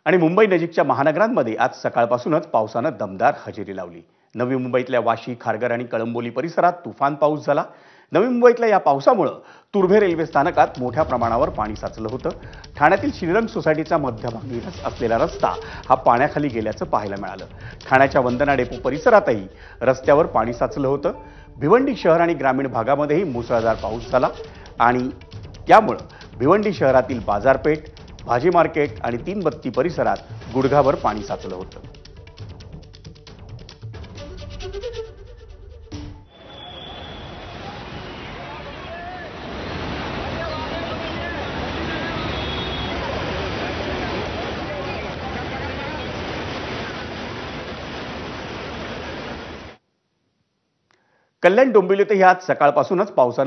आणि मुंबई नजीकच्या महानगरांमध्ये आज सकाळपासूनच पावसानं दमदार हजेरी लावली। नवी मुंबईतल्या वाशी, खारघर आणि कळंबोली परिसरात तुफान पाऊस झाला। नवी मुंबईतल्या या पावसामुळे तुर्भे रेल्वे स्थानकात मोठ्या प्रमाणावर पाणी साचलं होतं। ठाण्यातील श्रीरंग सोसायटीचा मध्यभागी असलेला रस्ता हा पाण्याखाली गेल्याचं पाहायला मिळालं। ठाण्याच्या वंदना डेपो परिसरातही रस्त्यावर पाणी साचलं होतं। भिवंडी शहर आणि ग्रामीण भागामध्येही मुसळधार पाऊस झाला आणि त्यामुळे भिवंडी शहरातील बाजारपेठ, भाजी मार्केट आणि तीन बत्ती परिसरात गुडघाभर पाणी साचलं होतं। कल्याण डोंबिवलीतही आज सकाळपासूनच पावसानं